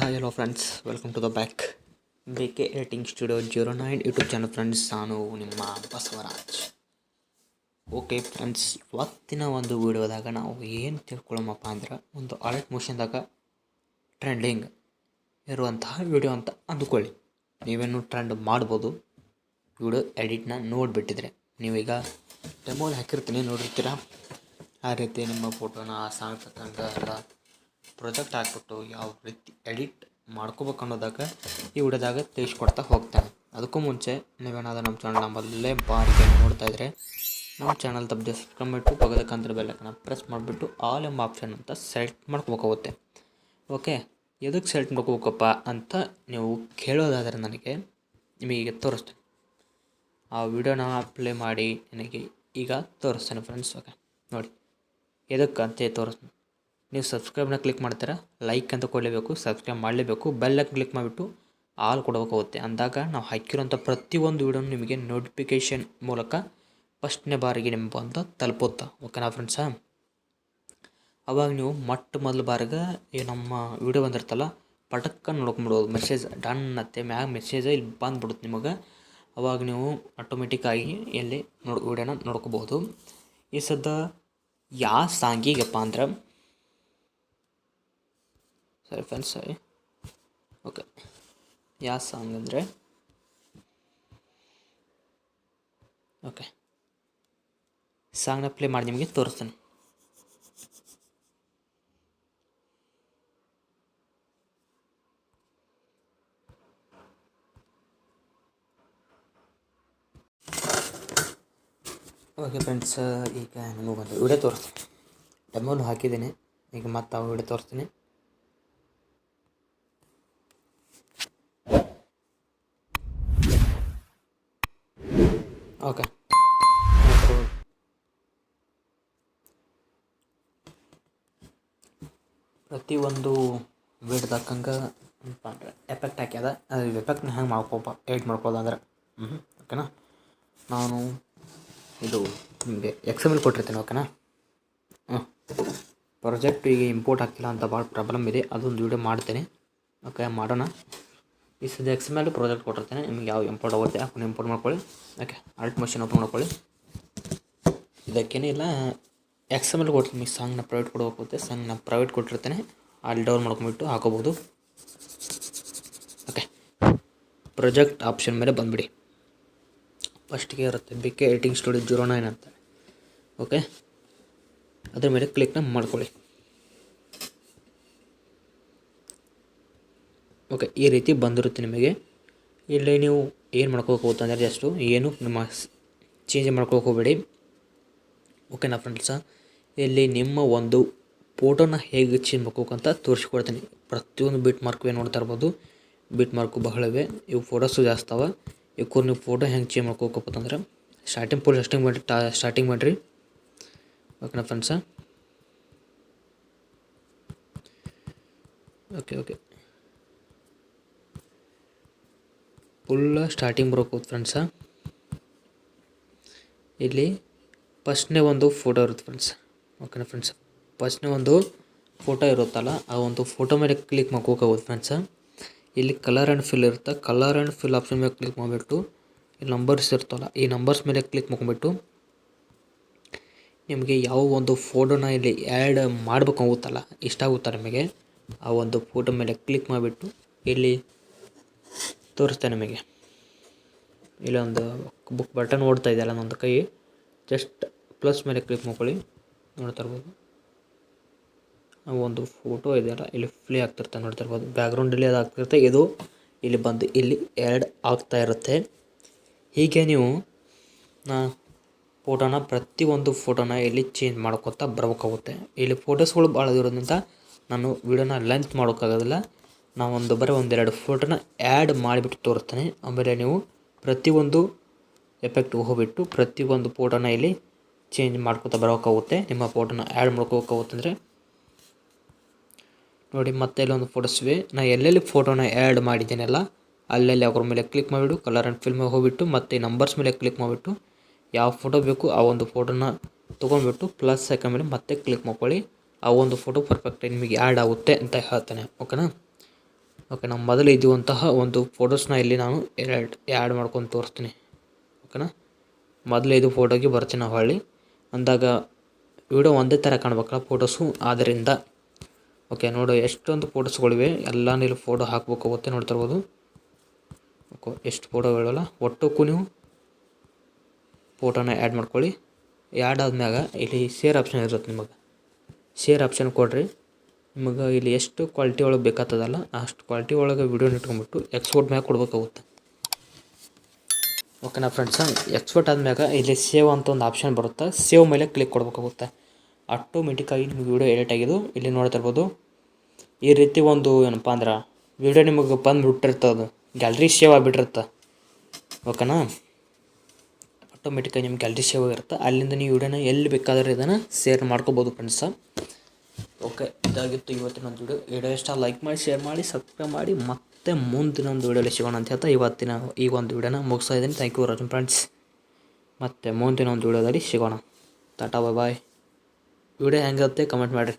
Hi hello friends, welcome to the back BK editing studio 09 YouTube channel. Friends, ನಾನು ನಿಮ್ಮ Basavaraj. Okay friends, ಇವತ್ತಿನ ಒಂದು ವಿಡಿಯೋದಾಗ ನಾವು ಏನು ತಿಳ್ಕೊಳ್ಳೋಮಪ್ಪ ಅಂದ್ರೆ, ಒಂದು ಆರ್ಟ್ ಮೋಷನ್ದಾಗ ಟ್ರೆಂಡಿಂಗ್ ಇರುವಂತಹ ವಿಡಿಯೋ ಅಂತ ಅಂದುಕೊಳ್ಳಿ. ನೀವೇನು ಟ್ರೆಂಡ್ ಮಾಡ್ಬೋದು ವಿಡಿಯೋ ಎಡಿಟ್ನ ನೋಡಿಬಿಟ್ಟಿದ್ರೆ. ನೀವೀಗ ಡೆಮೋಲಿ ಹಾಕಿರ್ತೀನಿ ನೋಡಿರ್ತೀರ. ಆ ರೀತಿ ನಿಮ್ಮ ಫೋಟೋನ ಸಾಂಗ್ ತಕ್ಕಂಗೆ ಎಲ್ಲ ಪ್ರೊಜೆಕ್ಟ್ ಹಾಕ್ಬಿಟ್ಟು ಯಾವ ರೀತಿ ಎಡಿಟ್ ಮಾಡ್ಕೋಬೇಕು ಅನ್ನೋದಾಗ ಈ ವಿಡಿಯೋದಾಗ ತಿಳಿಸ್ಕೊಡ್ತಾ ಹೋಗ್ತಾನೆ. ಅದಕ್ಕೂ ಮುಂಚೆ ನೀವೇನಾದರೂ ನಮ್ಮ ಚಾನಲ್ ನಮ್ಮಲ್ಲೇ ಬಾರಿಗೆ ನೋಡ್ತಾ ಇದ್ದರೆ ನಮ್ಮ ಚಾನಲ್ ತಪ್ಪದೆ ಸಬ್ಸ್ಕ್ರೈಬ್ ಮಾಡಿಬಿಟ್ಟು ಪಕ್ಕದಕ್ಕಂತ ಬೆಲ್ಲೈಕನ್ನ ಪ್ರೆಸ್ ಮಾಡಿಬಿಟ್ಟು ಆಲ್ ಎಂಬ ಆಪ್ಷನ್ ಅಂತ ಸೆಲೆಕ್ಟ್ ಮಾಡ್ಕೋಬೇಕಾಗುತ್ತೆ. ಓಕೆ, ಎದಕ್ಕೆ ಸೆಲೆಕ್ಟ್ ಮಾಡ್ಕೋಬೇಕಪ್ಪ ಅಂತ ನೀವು ಕೇಳೋದಾದರೆ ನನಗೆ ನಿಮಗೆ ತೋರಿಸ್ತೇನೆ. ಆ ವಿಡಿಯೋನ ಪ್ಲೇ ಮಾಡಿ ನನಗೆ ಈಗ ತೋರಿಸ್ತೇನೆ ಫ್ರೆಂಡ್ಸ್. ಓಕೆ ನೋಡಿ, ಎದಕ್ಕೆ ಅಂತ ತೋರಿಸ್ತೀನಿ. ನೀವು ಸಬ್ಸ್ಕ್ರೈಬ್ನ ಕ್ಲಿಕ್ ಮಾಡ್ತೀರಾ, ಲೈಕ್ ಅಂತ ಕೊಡಲೇಬೇಕು, ಸಬ್ಸ್ಕ್ರೈಬ್ ಮಾಡಲೇಬೇಕು, ಬೆಲ್ಲಕ್ಕೆ ಕ್ಲಿಕ್ ಮಾಡಿಬಿಟ್ಟು ಆಲ್ ಕೊಡಬೇಕಾಗುತ್ತೆ. ಅಂದಾಗ ನಾವು ಹಾಕಿರೋಂಥ ಪ್ರತಿಯೊಂದು ವಿಡಿಯೋನು ನಿಮಗೆ ನೋಟಿಫಿಕೇಷನ್ ಮೂಲಕ ಫಸ್ಟ್ನೇ ಬಾರಿಗೆ ನಿಮ್ಗೆ ಬಂದು ತಲುಪುತ್ತಾ. ಓಕೆನಾ ಫ್ರೆಂಡ್ಸಾ? ಅವಾಗ ನೀವು ಮೊದಲ ಬಾರಿಗೆ ಈ ನಮ್ಮ ವಿಡಿಯೋ ಬಂದಿರ್ತಲ್ಲ ಪಟಕ್ಕ ನೋಡ್ಕೊಂಬಿಡೋದು. ಮೆಸೇಜ್ ಡನ್ ಅತ್ತೆ ಮ್ಯಾಗ ಮೆಸೇಜ್ ಇಲ್ಲಿ ಬಂದುಬಿಡುತ್ತೆ ನಿಮಗೆ. ಅವಾಗ ನೀವು ಆಟೋಮೆಟಿಕ್ಕಾಗಿ ಎಲ್ಲಿ ವಿಡಿಯೋನ ನೋಡ್ಕೋಬಹುದು. ಈ ಸದ್ದ ಯಾವ ಸಾಂಗಿಗಪ್ಪ ಅಂದ್ರೆ, ಸರಿ ಫ್ರೆಂಡ್ಸ್, ಸರಿ ಓಕೆ, ಯಾವ ಸಾಂಗ್ ಅಂದರೆ ಓಕೆ ಸಾಂಗ್ನ ಪ್ಲೇ ಮಾಡಿ ನಿಮಗೆ ತೋರಿಸ್ತೇನೆ. ಓಕೆ ಫ್ರೆಂಡ್ಸ್, ಈಗ ನಿಮಗೊಂದು ವಿಡಿಯೋ ತೋರಿಸ್ತೀನಿ. ಡೆಮೋನು ಹಾಕಿದ್ದೀನಿ, ಈಗ ಮತ್ತೆ ಆ ವಿಡಿಯೋ ತೋರಿಸ್ತೀನಿ. ಓಕೆ, ಪ್ರತಿಯೊಂದು ವಿಡಿಯೋದಕ್ಕಂಗೆ ಏನಪ್ಪ ಅಂದ್ರೆ ಎಫೆಕ್ಟ್ ಹಾಕ್ಯದ. ಅದು ಎಫೆಕ್ಟ್ನ ಹೆಂಗೆ ಎಡಿಟ್ ಮಾಡ್ಬೋದು ಅಂದ್ರೆ ಓಕೆನಾ. ನಾನು ಇದು ನಿಮಗೆ XML ಕೊಟ್ಟಿರ್ತೀನಿ. ಓಕೆನಾ. ಪ್ರಾಜೆಕ್ಟ್ ಈಗ ಇಂಪೋರ್ಟ್ ಆಗ್ತಿಲ್ಲ ಅಂತ ಭಾಳ ಪ್ರಾಬ್ಲಮ್ ಇದೆ, ಅದೊಂದು ವಿಡಿಯೋ ಮಾಡ್ತೇನೆ. ಓಕೆ, ಮಾಡೋಣ. ಈ ಸದ್ಯ XML ಪ್ರಾಜೆಕ್ಟ್ ಕೊಟ್ಟಿರ್ತೇನೆ. ನಿಮ್ಗೆ ಯಾವ ಇಂಪೋರ್ಟ್ ಆಗುತ್ತೆ ಹಾಕೊಂಡು ಇಂಪೋರ್ಟ್ ಮಾಡ್ಕೊಳ್ಳಿ. ಓಕೆ, ಆರ್ಟ್ ಮಷಿನ್ ಓಪನ್ ಮಾಡ್ಕೊಳ್ಳಿ. ಇದಕ್ಕೇನಿಲ್ಲ, XML ಕೊಡ್ತೀನಿ. ಸಾಂಗ್ನ ಪ್ರೈವೇಟ್ ಕೊಡಬೇಕಾಗುತ್ತೆ. ಸಾಂಗ್ನ ಪ್ರೈವೇಟ್ ಕೊಟ್ಟಿರ್ತೇನೆ, ಅಲ್ಲಿ ಡೌನ್ ಮಾಡ್ಕೊಂಬಿಟ್ಟು ಹಾಕೋಬೋದು. ಓಕೆ, ಪ್ರಾಜೆಕ್ಟ್ ಆಪ್ಷನ್ ಮೇಲೆ ಬಂದುಬಿಡಿ. ಫಸ್ಟಿಗೆ ಇರುತ್ತೆ BK ಎಡಿಟಿಂಗ್ ಸ್ಟುಡಿಯೋ 09 ಅಂತ. ಓಕೆ, ಅದ್ರ ಮೇಲೆ ಕ್ಲಿಕ್ನ ಮಾಡ್ಕೊಳ್ಳಿ. ಓಕೆ, ಈ ರೀತಿ ಬಂದಿರುತ್ತೆ ನಿಮಗೆ. ಇಲ್ಲಿ ನೀವು ಏನು ಮಾಡ್ಕೋಬೇಕು ಅಂದರೆ ಜಸ್ಟು ಏನು ನಿಮ್ಮ ಚೇಂಜ್ ಮಾಡ್ಕೋಕೆ ಹೋಗಬೇಡಿ. ಓಕೆನಾ ಫ್ರೆಂಡ್ಸ? ಇಲ್ಲಿ ನಿಮ್ಮ ಒಂದು ಫೋಟೋನ ಹೇಗೆ ಚೇಂಜ್ ಮಾಡ್ಕೋಬೇಕು ಅಂತ ತೋರಿಸ್ಕೊಡ್ತೀನಿ. ಪ್ರತಿಯೊಂದು ಬಿಟ್ ಮಾರ್ಕ್ ನೋಡ್ತಾ ಇರ್ಬೋದು. ಬಿಟ್ ಮಾರ್ಕು ಬಹಳವೆ, ಇವು ಫೋಟೋಸು ಜಾಸ್ತಿ ಅವ. ಇವಕ್ಕೂ ನೀವು ಫೋಟೋ ಹೆಂಗೆ ಚೇಂಜ್ ಮಾಡ್ಕೋಬೇಕಪ್ಪ ಅಂದ್ರೆ ಸ್ಟಾರ್ಟಿಂಗ್ ಮಾಡಿರಿ. ಓಕೆನಾ ಫ್ರೆಂಡ್ಸ? ಓಕೆ, ಫುಲ್ಲ ಸ್ಟಾರ್ಟಿಂಗ್ ಬರೋಕೆ ಫ್ರೆಂಡ್ಸ. ಇಲ್ಲಿ ಫಸ್ಟ್ನೇ ಒಂದು ಫೋಟೋ ಇರುತ್ತೆ ಫ್ರೆಂಡ್ಸ್. ಓಕೆನಾ ಫ್ರೆಂಡ್ಸ್? ಫಸ್ಟ್ನೇ ಒಂದು ಫೋಟೋ ಇರುತ್ತಲ್ಲ, ಆ ಒಂದು ಫೋಟೋ ಮೇಲೆ ಕ್ಲಿಕ್ ಮಾಡ್ಕೋಬೋದು ಫ್ರೆಂಡ್ಸ. ಇಲ್ಲಿ ಕಲರ್ ಆ್ಯಂಡ್ ಫಿಲ್ ಇರುತ್ತೆ. ಕಲರ್ ಆ್ಯಂಡ್ ಫಿಲ್ ಆಪ್ಷನ್ ಮೇಲೆ ಕ್ಲಿಕ್ ಮಾಡಿಬಿಟ್ಟು ಇಲ್ಲಿ ನಂಬರ್ಸ್ ಇರ್ತಲ್ಲ, ಈ ನಂಬರ್ಸ್ ಮೇಲೆ ಕ್ಲಿಕ್ ಮಾಡ್ಕೊಂಬಿಟ್ಟು ನಿಮಗೆ ಯಾವ ಒಂದು ಫೋಟೋನ ಇಲ್ಲಿ ಆ್ಯಡ್ ಮಾಡ್ಬೇಕಾಗುತ್ತಲ್ಲ, ಇಷ್ಟ ಆಗುತ್ತಾ ನಿಮಗೆ, ಆ ಒಂದು ಫೋಟೋ ಮೇಲೆ ಕ್ಲಿಕ್ ಮಾಡಿಬಿಟ್ಟು ಇಲ್ಲಿ ತೋರಿಸ್ತೇನೆ ನಿಮಗೆ. ಇಲ್ಲೊಂದು ಬುಕ್ ಬಟನ್ ಓಡ್ತಾ ಇದೆಯಲ್ಲ ನನ್ನದು ಕೈ, ಜಸ್ಟ್ ಪ್ಲಸ್ ಮೇಲೆ ಕ್ಲಿಕ್ ಮಾಡ್ಕೊಳ್ಳಿ. ನೋಡ್ತಾ ಇರ್ಬೋದು ಆ ಒಂದು ಫೋಟೋ ಇದೆಯಲ್ಲ, ಇಲ್ಲಿ ಪ್ಲೇ ಆಗ್ತಿರ್ತಾರೆ. ನೋಡ್ತಾ ಇರ್ಬೋದು ಬ್ಯಾಕ್ಗ್ರೌಂಡಲ್ಲಿ ಅದು ಆಗ್ತಿರುತ್ತೆ. ಇದು ಇಲ್ಲಿ ಬಂದು ಇಲ್ಲಿ ಆ್ಯಡ್ ಆಗ್ತಾ ಇರುತ್ತೆ. ಹೀಗೆ ನೀವು ಪ್ರತಿಯೊಂದು ಫೋಟೋನ ಇಲ್ಲಿ ಚೇಂಜ್ ಮಾಡ್ಕೊತಾ ಬರಬೇಕಾಗುತ್ತೆ. ಇಲ್ಲಿ ಫೋಟೋಸ್ಗಳು ಭಾಳ ಇರೋದ್ರಿಂದ ನಾನು ವಿಡಿಯೋನ ಲೆಂತ್ ಮಾಡೋಕ್ಕಾಗೋದಿಲ್ಲ. ನಾವು ಒಂದೆರಡು ಫೋಟೋನ ಆ್ಯಡ್ ಮಾಡಿಬಿಟ್ಟು ತೋರಿಸ್ತೇನೆ. ಆಮೇಲೆ ನೀವು ಪ್ರತಿಯೊಂದು ಎಫೆಕ್ಟ್ಗೆ ಹೋಗ್ಬಿಟ್ಟು ಪ್ರತಿಯೊಂದು ಫೋಟೋನ ಇಲ್ಲಿ ಚೇಂಜ್ ಮಾಡ್ಕೊತಾ ಬರೋಕ್ಕಾಗುತ್ತೆ. ನಿಮ್ಮ ಫೋಟೋನ ಆ್ಯಡ್ ಮಾಡ್ಕೋಬೇಕಾಗುತ್ತೆ ಅಂದರೆ ನೋಡಿ, ಮತ್ತೆ ಇಲ್ಲೊಂದು ಫೋಟೋಸ್ ಇವೆ. ನಾನು ಎಲ್ಲೆಲ್ಲಿ ಫೋಟೋನ ಆ್ಯಡ್ ಮಾಡಿದ್ದೀನಲ್ಲ ಅಲ್ಲೆಲ್ಲಿ ಅವ್ರ ಮೇಲೆ ಕ್ಲಿಕ್ ಮಾಡಿಬಿಟ್ಟು ಕಲರ್ ಆ್ಯಂಡ್ ಫಿಲ್ ಮೇಲೆ ಹೋಗ್ಬಿಟ್ಟು ಮತ್ತೆ ನಂಬರ್ಸ್ ಮೇಲೆ ಕ್ಲಿಕ್ ಮಾಡಿಬಿಟ್ಟು ಯಾವ ಫೋಟೋ ಬೇಕು ಆ ಒಂದು ಫೋಟೋನ ತೊಗೊಂಡ್ಬಿಟ್ಟು ಪ್ಲಸ್ ಐಕಾನ್ ಮೇಲೆ ಮತ್ತೆ ಕ್ಲಿಕ್ ಮಾಡ್ಕೊಳ್ಳಿ. ಆ ಒಂದು ಫೋಟೋ ಪರ್ಫೆಕ್ಟಾಗಿ ನಿಮಗೆ ಆ್ಯಡ್ ಆಗುತ್ತೆ ಅಂತ ಹೇಳ್ತಾನೆ. ಓಕೆನಾ? ಓಕೆ, ನಾನು ಮೊದಲು ಇದ್ದುವಂತಹ ಒಂದು ಫೋಟೋಸ್ನ ಇಲ್ಲಿ ನಾನು ಆ್ಯಡ್ ಮಾಡ್ಕೊಂಡು ತೋರಿಸ್ತೀನಿ. ಓಕೆನಾ, ಮೊದಲು ಇದು ಫೋಟೋಗೆ ಬರ್ತೀನಿ ನಾವು ಹೊಳ್ಳಿ ಅಂದಾಗ ವಿಡಿಯೋ ಒಂದೇ ಥರ ಕಾಣ್ಬೇಕಲ್ಲ ಫೋಟೋಸು, ಆದ್ದರಿಂದ ಓಕೆ ನೋಡು ಎಷ್ಟೊಂದು ಫೋಟೋಸ್ಗಳಿವೆ. ಎಲ್ಲ ನೀವು ಫೋಟೋ ಹಾಕ್ಬೇಕಾಗುತ್ತೆ, ನೋಡ್ತಿರ್ಬೋದು. ಓಕೆ, ಎಷ್ಟು ಫೋಟೋಗಳಲ್ಲ ಒಟ್ಟಕ್ಕೂ ನೀವು ಫೋಟೋನ ಆ್ಯಡ್ ಮಾಡ್ಕೊಳ್ಳಿ. ಆ್ಯಡ್ ಆದ್ಮ್ಯಾಗ ಇಲ್ಲಿ ಶೇರ್ ಆಪ್ಷನ್ ಇರುತ್ತೆ. ನಿಮಗೆ ಶೇರ್ ಆಪ್ಷನ್ ಕೊಡ್ರಿ. ನಿಮಗೆ ಇಲ್ಲಿ ಎಷ್ಟು ಕ್ವಾಲಿಟಿ ಒಳಗೆ ಬೇಕಾಗ್ತದಲ್ಲ ಅಷ್ಟು ಕ್ವಾಲಿಟಿ ಒಳಗೆ ವಿಡಿಯೋನ ಇಟ್ಕೊಂಡ್ಬಿಟ್ಟು ಎಕ್ಸ್ಪೋರ್ಟ್ ಮ್ಯಾಗ ಕೊಡ್ಬೇಕಾಗುತ್ತೆ. ಓಕೆನಾ ಫ್ರೆಂಡ್ಸ, ಎಕ್ಸ್ಪೋರ್ಟ್ ಆದ್ಮ್ಯಾಗ ಇಲ್ಲಿ ಸೇವ್ ಅಂತ ಒಂದು ಆಪ್ಷನ್ ಬರುತ್ತೆ. ಸೇವ್ ಮೇಲೆ ಕ್ಲಿಕ್ ಕೊಡ್ಬೇಕಾಗುತ್ತೆ. ಆಟೋಮೆಟಿಕ್ಕಾಗಿ ನಿಮಗೆ ವಿಡಿಯೋ ಎಡಿಟ್ ಆಗಿದ್ದು ಇಲ್ಲಿ ನೋಡ್ತಿರ್ಬೋದು. ಈ ರೀತಿ ಒಂದು ಏನಪ್ಪ ಅಂದ್ರೆ ವಿಡಿಯೋ ನಿಮಗೆ ಬಂದುಬಿಟ್ಟಿರ್ತದೆ, ಗ್ಯಾಲ್ರಿ ಸೇವ್ ಆಗಿಬಿಟ್ಟಿರುತ್ತೆ. ಓಕೆನಾ, ಆಟೋಮೆಟಿಕ್ಕಾಗಿ ನಿಮ್ಮ ಗ್ಯಾಲ್ರಿ ಸೇವ್ ಆಗಿರುತ್ತೆ. ಅಲ್ಲಿಂದ ನೀವು ವಿಡಿಯೋನ ಎಲ್ಲಿ ಬೇಕಾದ್ರೆ ಇದನ್ನು ಶೇರ್ ಮಾಡ್ಕೋಬೋದು ಫ್ರೆಂಡ್ಸ. ಓಕೆ, ಇದಾಗಿತ್ತು ಇವತ್ತಿನ ಒಂದು ವಿಡಿಯೋ ಇಷ್ಟ ಲೈಕ್ ಮಾಡಿ, ಶೇರ್ ಮಾಡಿ, ಸಬ್ಸ್ಕ್ರೈಬ್ ಮಾಡಿ. ಮತ್ತೆ ಮುಂದಿನ ಒಂದು ವಿಡಿಯೋಲಿ ಸಿಗೋಣ ಅಂತ ಹೇಳ್ತಾ ಇವತ್ತಿನ ಈ ಒಂದು ವಿಡಿಯೋನ ಮುಗಿಸ್ತಾ ಇದ್ದೀನಿ. Thank you Rajan friends. ಮತ್ತು ಮುಂದಿನ ಒಂದು ವಿಡಿಯೋದಲ್ಲಿ ಸಿಗೋಣ. Tata bye bye. ವಿಡಿಯೋ ಹೆಂಗಿರುತ್ತೆ ಕಮೆಂಟ್ ಮಾಡಿರಿ.